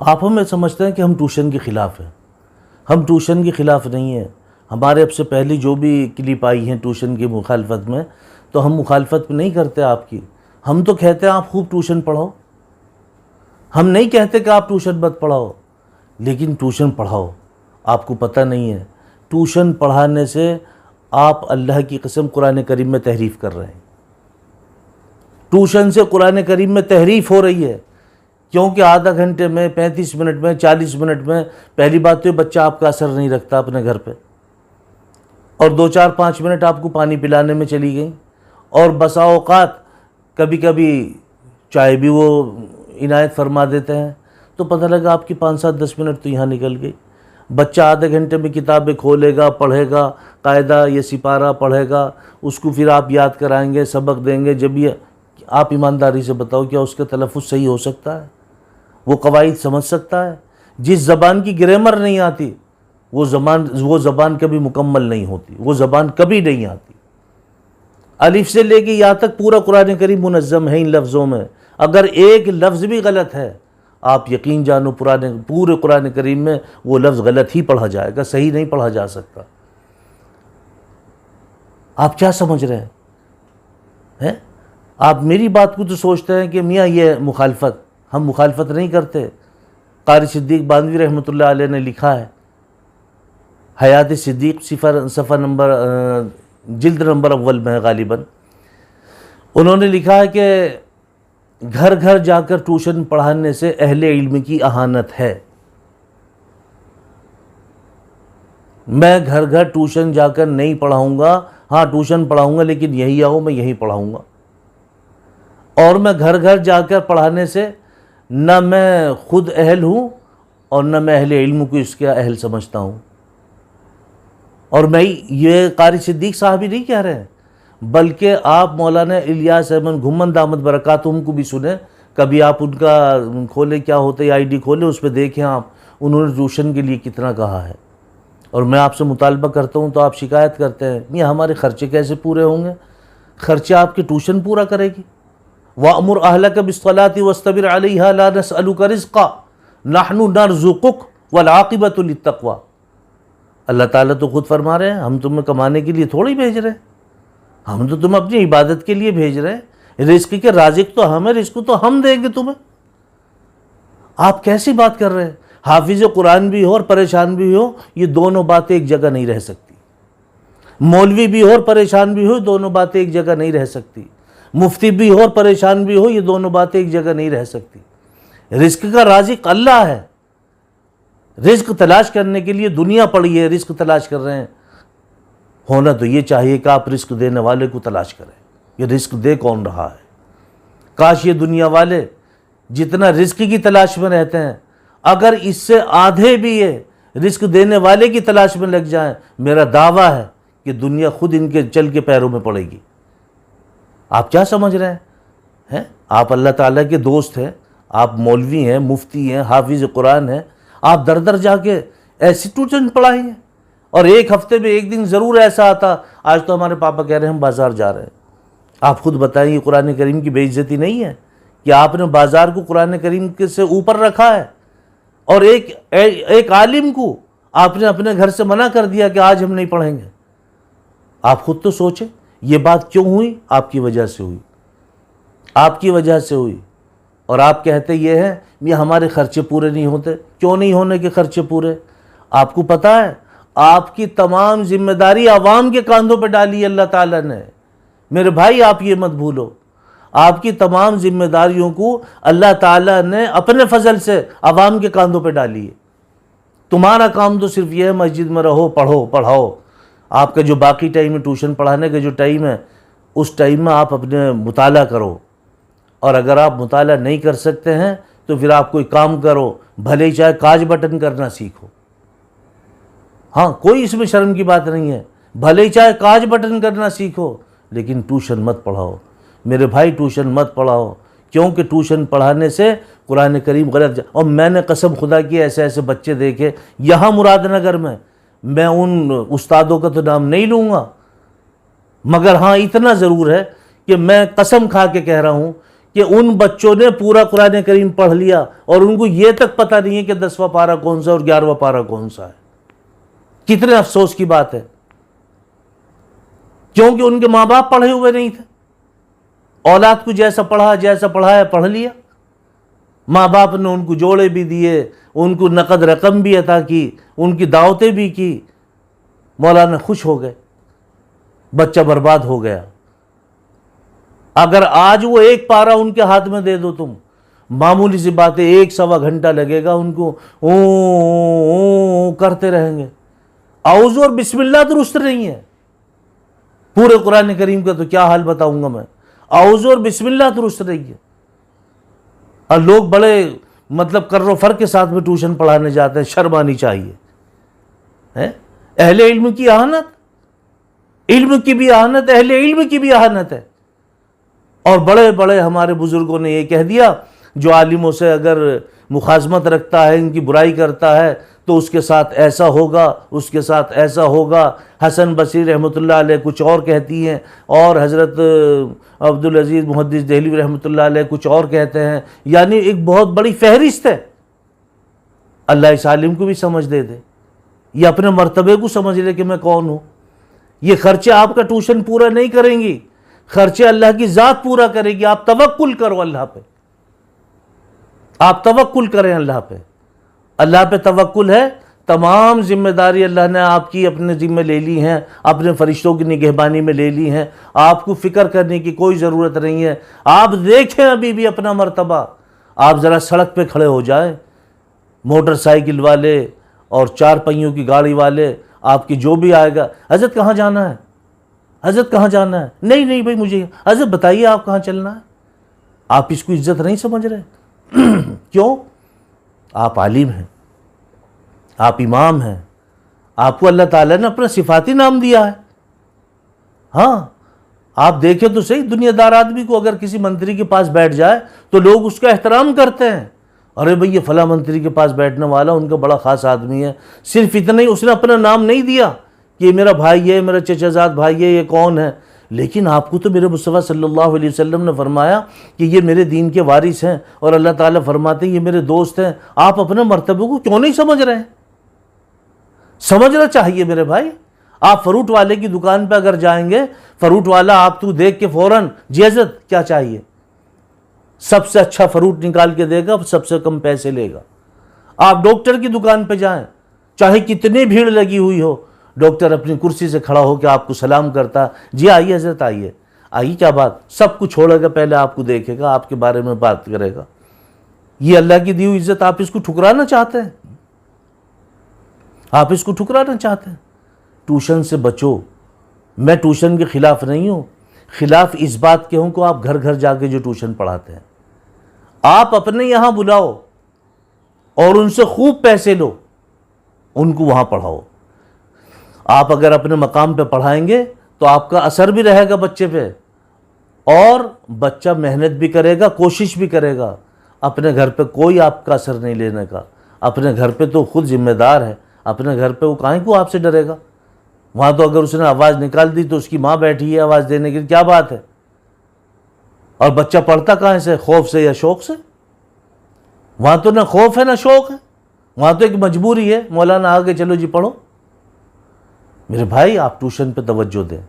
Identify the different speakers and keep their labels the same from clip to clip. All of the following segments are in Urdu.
Speaker 1: آپ ہمیں سمجھتے ہیں کہ ہم ٹیوشن کے خلاف ہیں. ہم ٹیوشن کے خلاف نہیں ہیں. ہمارے اب سے پہلی جو بھی کلپ آئی ہیں ٹیوشن کی مخالفت میں، تو ہم مخالفت نہیں کرتے آپ کی. ہم تو کہتے ہیں آپ خوب ٹیوشن پڑھاؤ. ہم نہیں کہتے کہ آپ ٹیوشن مت پڑھاؤ، لیکن ٹیوشن پڑھاؤ. آپ کو پتہ نہیں ہے، ٹیوشن پڑھانے سے آپ اللہ کی قسم قرآن کریم میں تحریف کر رہے ہیں. ٹیوشن سے قرآن کریم میں تحریف ہو رہی ہے، کیونکہ آدھا گھنٹے میں، 35 منٹ میں، 40 منٹ میں پہلی بات تو یہ بچہ آپ کا اثر نہیں رکھتا اپنے گھر پہ، اور 2-4-5 منٹ آپ کو پانی پلانے میں چلی گئیں، اور بسا اوقات کبھی کبھی چائے بھی وہ عنایت فرما دیتے ہیں، تو پتہ لگا آپ کی 5-7-10 منٹ تو یہاں نکل گئی. بچہ آدھے گھنٹے میں کتابیں کھولے گا، پڑھے گا، قاعدہ یہ سپارہ پڑھے گا، اس کو پھر آپ یاد کرائیں گے، سبق دیں گے. جب یہ آپ ایمانداری سے بتاؤ کیا اس کا تلفظ صحیح ہو سکتا ہے؟ وہ قواعد سمجھ سکتا ہے؟ جس زبان کی گرامر نہیں آتی وہ زبان کبھی مکمل نہیں ہوتی، وہ زبان کبھی نہیں آتی. الف سے لے کے یہاں تک پورا قرآن کریم منظم ہے ان لفظوں میں. اگر ایک لفظ بھی غلط ہے، آپ یقین جانو پورے قرآن کریم میں وہ لفظ غلط ہی پڑھا جائے گا، صحیح نہیں پڑھا جا سکتا. آپ کیا سمجھ رہے ہیں؟ آپ میری بات کو تو سوچتے ہیں کہ میاں یہ مخالفت، ہم مخالفت نہیں کرتے. قاری صدیق باندھوی رحمۃ اللہ علیہ نے لکھا ہے، حیات صدیق صفحہ نمبر جلد نمبر اول میں غالباً، انہوں نے لکھا ہے کہ گھر گھر جا کر ٹیوشن پڑھانے سے اہل علم کی اہانت ہے. میں گھر گھر ٹیوشن جا کر نہیں پڑھاؤں گا، ہاں ٹیوشن پڑھاؤں گا لیکن یہی آؤ، میں یہی پڑھاؤں گا. اور میں گھر گھر جا کر پڑھانے سے نہ میں خود اہل ہوں اور نہ میں اہل علم کو اس کا اہل سمجھتا ہوں. اور میں یہ قاری صدیق صاحب ہی نہیں کہہ رہے ہیں، بلکہ آپ مولانا الیاس احمد گھمن دامت برکاتہم کو بھی سنیں. کبھی آپ ان کا کھولے، کیا ہوتا ہے آئی ڈی کھولے، اس پہ دیکھیں آپ انہوں نے ٹیوشن کے لیے کتنا کہا ہے. اور میں آپ سے مطالبہ کرتا ہوں تو آپ شکایت کرتے ہیں یہ ہمارے خرچے کیسے پورے ہوں گے؟ خرچے آپ کے ٹیوشن پورا کرے گی. وَأْمُرْ أَهْلَكَ بِالصَّلَاةِ وَاسْتَبِرْ عَلَيْهَا لَا نَسْأَلُكَ رِزْقًا نَحْنُ نَرْزُقُكَ وَالْعَاقِبَةُ لِلتَّقْوَىٰ. اللہ تعالیٰ تو خود فرما رہے ہیں ہم تمہیں کمانے کے لیے تھوڑی بھیج رہے ہیں، ہم تو تمہیں اپنی عبادت کے لیے بھیج رہے ہیں. رزق کے رازق تو ہم ہیں، رزق تو ہم دیں گے تمہیں. آپ کیسی بات کر رہے ہیں؟ حافظ قرآن بھی ہو اور پریشان بھی ہو، یہ دونوں باتیں ایک جگہ نہیں رہ سکتی. مولوی بھی ہو اور پریشان بھی ہو، دونوں باتیں ایک جگہ نہیں رہ سکتی. مفتی بھی ہو اور پریشان بھی ہو، یہ دونوں باتیں ایک جگہ نہیں رہ سکتی. رزق کا رازق اللہ ہے. رزق تلاش کرنے کے لیے دنیا پڑی ہے، رزق تلاش کر رہے ہیں. ہونا تو یہ چاہیے کہ آپ رزق دینے والے کو تلاش کریں. یہ رزق دے کون رہا ہے؟ کاش یہ دنیا والے جتنا رزق کی تلاش میں رہتے ہیں، اگر اس سے آدھے بھی یہ رزق دینے والے کی تلاش میں لگ جائیں، میرا دعویٰ ہے کہ دنیا خود ان کے چل کے پیروں میں پڑے گی. آپ کیا سمجھ رہے ہیں؟ آپ اللہ تعالیٰ کے دوست ہیں، آپ مولوی ہیں، مفتی ہیں، حافظ قرآن ہیں، آپ در در جا کے ایسی ٹیوشن پڑھائیں گے. اور ایک ہفتے میں ایک دن ضرور ایسا آتا، آج تو ہمارے پاپا کہہ رہے ہیں ہم بازار جا رہے ہیں. آپ خود بتائیں یہ قرآن کریم کی بے عزتی نہیں ہے کہ آپ نے بازار کو قرآن کریم کے سے اوپر رکھا ہے، اور ایک عالم کو آپ نے اپنے گھر سے منع کر دیا کہ آج ہم نہیں پڑھیں گے. آپ خود تو سوچیں یہ بات کیوں ہوئی؟ آپ کی وجہ سے ہوئی، آپ کی وجہ سے ہوئی. اور آپ کہتے یہ ہیں یہ ہمارے خرچے پورے نہیں ہوتے. کیوں نہیں ہونے کے خرچے پورے؟ آپ کو پتہ ہے آپ کی تمام ذمہ داری عوام کے کاندھوں پہ ڈالی ہے اللہ تعالیٰ نے. میرے بھائی آپ یہ مت بھولو، آپ کی تمام ذمہ داریوں کو اللہ تعالیٰ نے اپنے فضل سے عوام کے کاندھوں پہ ڈالی ہے. تمہارا کام تو صرف یہ ہے مسجد میں رہو، پڑھو، پڑھاؤ. آپ کا جو باقی ٹائم ہے ٹیوشن پڑھانے کا جو ٹائم ہے، اس ٹائم میں آپ اپنے مطالعہ کرو. اور اگر آپ مطالعہ نہیں کر سکتے ہیں تو پھر آپ کوئی کام کرو، بھلے ہی چاہے کاج بٹن کرنا سیکھو. ہاں کوئی اس میں شرم کی بات نہیں ہے، بھلے ہی چاہے کاج بٹن کرنا سیکھو، لیکن ٹیوشن مت پڑھاؤ. میرے بھائی ٹیوشن مت پڑھاؤ، کیونکہ ٹیوشن پڑھانے سے قرآن کریم غلط اور میں نے قسم خدا کی ایسے ایسے بچے دیکھے یہاں مراد نگر میں ان استادوں کا تو نام نہیں لوں گا، مگر ہاں اتنا ضرور ہے کہ میں قسم کھا کے کہہ رہا ہوں کہ ان بچوں نے پورا قرآن کریم پڑھ لیا اور ان کو یہ تک پتہ نہیں ہے کہ 10واں پارہ کون سا اور 11واں پارہ کون سا ہے. کتنے افسوس کی بات ہے، کیونکہ ان کے ماں باپ پڑھے ہوئے نہیں تھے. اولاد کو جیسا پڑھایا پڑھ لیا. ماں باپ نے ان کو جوڑے بھی دیے، ان کو نقد رقم بھی عطا کی، ان کی دعوتیں بھی کی. مولانا خوش ہو گئے، بچہ برباد ہو گیا. اگر آج وہ ایک پارہ ان کے ہاتھ میں دے دو تم، معمولی سی باتیں 1-1.25 گھنٹہ لگے گا ان کو او کرتے رہیں گے. اعوذ اور بسم اللہ درست نہیں ہے. پورے قرآن کریم کا تو کیا حال بتاؤں گا میں. اعوذ اور بسم اللہ درست نہیں ہے. اور لوگ بڑے مطلب کر و فر کے ساتھ میں ٹیوشن پڑھانے جاتے ہیں. شرم آنی چاہیے. اہل علم کی اہانت، علم کی بھی اہانت، اہل علم کی بھی اہانت ہے. اور بڑے بڑے ہمارے بزرگوں نے یہ کہہ دیا، جو عالموں سے اگر مخاصمت رکھتا ہے، ان کی برائی کرتا ہے تو اس کے ساتھ ایسا ہوگا، اس کے ساتھ ایسا ہوگا. حسن بصری رحمۃ اللہ علیہ کچھ اور کہتی ہیں، اور حضرت عبدالعزیز محدث دہلوی رحمۃ اللہ علیہ کچھ اور کہتے ہیں. یعنی ایک بہت بڑی فہرست ہے. اللہ اس عالم کو بھی سمجھ دے دے، یہ اپنے مرتبے کو سمجھ لے کہ میں کون ہوں. یہ خرچے آپ کا ٹیوشن پورا نہیں کریں گی، خرچے اللہ کی ذات پورا کرے گی. آپ توکل کرو اللہ پہ، آپ توکل کریں اللہ پہ. اللہ پہ توکل ہے. تمام ذمہ داری اللہ نے آپ کی اپنے ذمہ لے لی ہیں، اپنے فرشتوں کی نگہبانی میں لے لی ہیں. آپ کو فکر کرنے کی کوئی ضرورت نہیں ہے. آپ دیکھیں ابھی بھی اپنا مرتبہ. آپ ذرا سڑک پہ کھڑے ہو جائیں، موٹر سائیکل والے اور 4 پہیوں کی گاڑی والے آپ کی جو بھی آئے گا، حضرت کہاں جانا ہے، حضرت کہاں جانا ہے؟ نہیں بھائی مجھے حضرت بتائیے آپ کہاں چلنا ہے. آپ اس کو عزت نہیں سمجھ رہے. کیوں؟ آپ عالم ہیں، آپ امام ہیں، آپ کو اللہ تعالیٰ نے اپنا صفاتی نام دیا ہے. ہاں آپ دیکھیں تو صحیح، دنیا دار آدمی کو اگر کسی منتری کے پاس بیٹھ جائے تو لوگ اس کا احترام کرتے ہیں. ارے بھئی یہ فلاں منتری کے پاس بیٹھنے والا ان کا بڑا خاص آدمی ہے. صرف اتنا ہی، اس نے اپنا نام نہیں دیا کہ یہ میرا بھائی ہے، میرا چچا زاد بھائی ہے، یہ کون ہے. لیکن آپ کو تو میرے مصطفیٰ صلی اللہ علیہ وسلم نے فرمایا کہ یہ میرے دین کے وارث ہیں، اور اللہ تعالیٰ فرماتے ہیں یہ میرے دوست ہیں. آپ اپنے مرتبے کو کیوں نہیں سمجھ رہے ہیں؟ سمجھنا چاہیے میرے بھائی. آپ فروٹ والے کی دکان پہ اگر جائیں گے، فروٹ والا آپ تو دیکھ کے فوراً جی حضرت کیا چاہیے، سب سے اچھا فروٹ نکال کے دے گا، سب سے کم پیسے لے گا. آپ ڈاکٹر کی دکان پہ جائیں، چاہے کتنی بھیڑ لگی ہوئی ہو، ڈاکٹر اپنی کرسی سے کھڑا ہو کے آپ کو سلام کرتا، جی آئیے حضرت آئیے. کیا بات، سب کچھ چھوڑے گا، پہلے آپ کو دیکھے گا، آپ کے بارے میں بات کرے گا. یہ اللہ کی دی ہوئی عزت آپ اس کو ٹھکرانا چاہتے ہیں؟ آپ اس کو ٹھکرانا چاہتے ہیں؟ ٹیوشن سے بچو. میں ٹیوشن کے خلاف نہیں ہوں، خلاف اس بات کے ہوں کہ آپ گھر گھر جا کے جو ٹیوشن پڑھاتے ہیں، آپ اپنے یہاں بلاؤ اور ان سے خوب پیسے لو، ان کو وہاں پڑھاؤ. آپ اگر اپنے مقام پہ پڑھائیں گے تو آپ کا اثر بھی رہے گا بچے پہ، اور بچہ محنت بھی کرے گا، کوشش بھی کرے گا. اپنے گھر پہ کوئی آپ کا اثر نہیں لینے کا. اپنے گھر پہ تو خود ذمہ دار ہے. اپنے گھر پہ وہ کہیں کو آپ سے ڈرے گا؟ وہاں تو اگر اس نے آواز نکال دی تو اس کی ماں بیٹھی ہے آواز دینے کی، کیا بات ہے؟ اور بچہ پڑھتا کہاں سے؟ خوف سے یا شوق سے؟ وہاں تو نہ خوف ہے نہ شوق ہے، وہاں تو ایک مجبوری ہے، مولانا آگے چلو جی پڑھو. میرے بھائی آپ ٹیوشن پہ توجہ دیں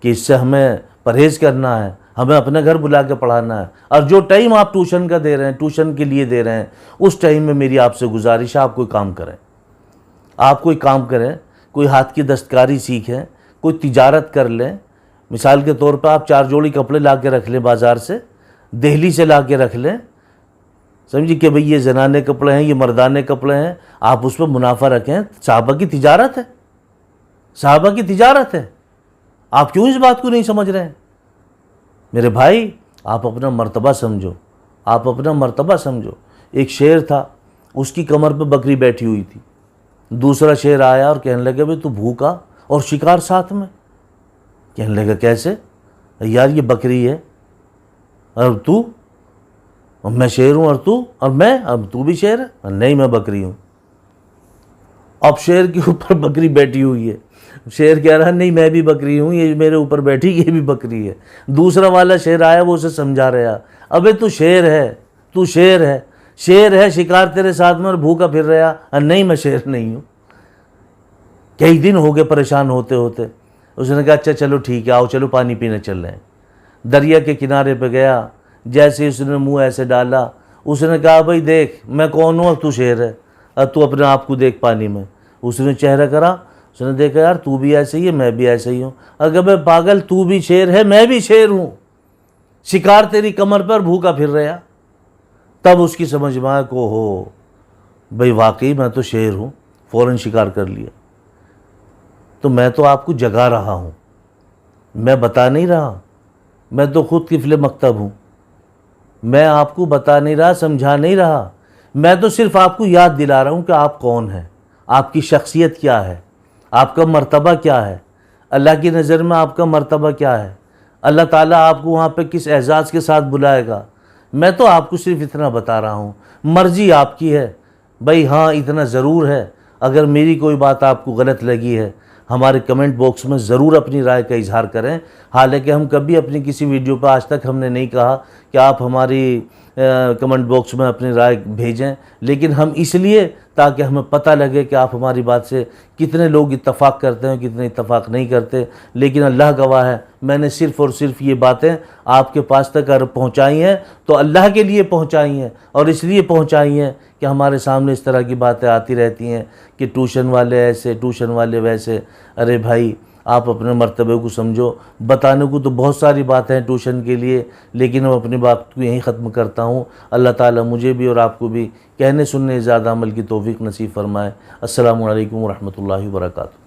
Speaker 1: کہ اس سے ہمیں پرہیز کرنا ہے، ہمیں اپنے گھر بلا کے پڑھانا ہے. اور جو ٹائم آپ ٹیوشن کا دے رہے ہیں، ٹیوشن کے لیے دے رہے ہیں، اس ٹائم میں میری آپ سے گزارش ہے آپ کوئی کام کریں. آپ کوئی کام کریں، کوئی ہاتھ کی دستکاری سیکھیں، کوئی تجارت کر لیں. مثال کے طور پہ آپ 4 جوڑی کپڑے لا کے رکھ لیں بازار سے، دہلی سے لا کے رکھ لیں. سمجھی کہ بھئی یہ زنانے کپڑے ہیں، یہ مردانے کپڑے ہیں، آپ اس پہ منافع رکھیں. صحابہ کی تجارت ہے، صحابہ کی تجارت ہے. آپ کیوں اس بات کو نہیں سمجھ رہے ہیں؟ میرے بھائی آپ اپنا مرتبہ سمجھو، آپ اپنا مرتبہ سمجھو. ایک شیر تھا، اس کی کمر پہ بکری بیٹھی ہوئی تھی. دوسرا شیر آیا اور کہنے لگا بھئی تو بھوکا اور شکار ساتھ میں. کہنے لگا کیسے؟ یار یہ بکری ہے اور تو، اور میں شیر ہوں اور تو، اور میں، اب تو بھی شیر ہے؟ نہیں میں بکری ہوں. اب شیر کے اوپر بکری بیٹھی ہوئی ہے. شیر کہہ رہا نہیں میں بھی بکری ہوں، یہ میرے اوپر بیٹھی یہ بھی بکری ہے. دوسرا والا شیر آیا، وہ اسے سمجھا رہا ابے تو شیر ہے، تو شیر ہے، شیر ہے، شکار تیرے ساتھ میں اور بھوکا پھر رہا۔ نہیں میں شیر نہیں ہوں۔ کئی دن ہو گئے پریشان ہوتے ہوتے۔ اس نے کہا اچھا چلو ٹھیک ہے، آؤ چلو پانی پینے چل رہے ہیں۔ دریا کے کنارے پہ گیا، جیسے اس نے منہ ایسے ڈالا، اس نے کہا بھائی دیکھ میں کون ہوں اور تو شیر ہے، اب تو اپنے آپ کو دیکھ پانی میں۔ اس نے چہرہ کرا، اس نے دیکھا یار تو بھی ایسے ہی ہے، میں بھی ایسے ہی ہوں۔ اگر میں پاگل تو بھی شیر ہے، میں بھی شیر ہوں، شکار تیری کمر پر بھوکا پھر رہا۔ تب اس کی سمجھ میں آیا کہ ہو بھئی واقعی میں تو شیر ہوں، فوراً شکار کر لیا۔ تو میں تو آپ کو جگا رہا ہوں، میں بتا نہیں رہا، میں تو خود طفل مکتب ہوں، میں آپ کو بتا نہیں رہا، سمجھا نہیں رہا، میں تو صرف آپ کو یاد دلا رہا ہوں کہ آپ کون ہیں، آپ کی شخصیت کیا ہے، آپ کا مرتبہ کیا ہے، اللہ کی نظر میں آپ کا مرتبہ کیا ہے، اللہ تعالیٰ آپ کو وہاں پہ کس اعزاز کے ساتھ بلائے گا۔ میں تو آپ کو صرف اتنا بتا رہا ہوں، مرضی آپ کی ہے۔ بھئی ہاں اتنا ضرور ہے، اگر میری کوئی بات آپ کو غلط لگی ہے ہمارے کمنٹ باکس میں ضرور اپنی رائے کا اظہار کریں۔ حالانکہ ہم کبھی اپنی کسی ویڈیو پہ آج تک ہم نے نہیں کہا کہ آپ ہماری کمنٹ باکس میں اپنی رائے بھیجیں، لیکن ہم اس لیے تاکہ ہمیں پتہ لگے کہ آپ ہماری بات سے کتنے لوگ اتفاق کرتے ہیں کتنے اتفاق نہیں کرتے۔ لیکن اللہ گواہ ہے میں نے صرف اور صرف یہ باتیں آپ کے پاس تک اگر پہنچائی ہیں تو اللہ کے لیے پہنچائی ہیں، اور اس لیے پہنچائی ہیں کہ ہمارے سامنے اس طرح کی باتیں آتی رہتی ہیں کہ ٹیوشن والے ایسے، ٹیوشن والے ویسے۔ ارے بھائی آپ اپنے مرتبے کو سمجھو، بتانے کو تو بہت ساری باتیں ہیں ٹیوشن کے لیے، لیکن میں اپنی بات کو یہیں ختم کرتا ہوں۔ اللہ تعالیٰ مجھے بھی اور آپ کو بھی کہنے سننے زیادہ عمل کی توفیق نصیب فرمائے۔ السلام علیکم ورحمۃ اللہ وبرکاتہ۔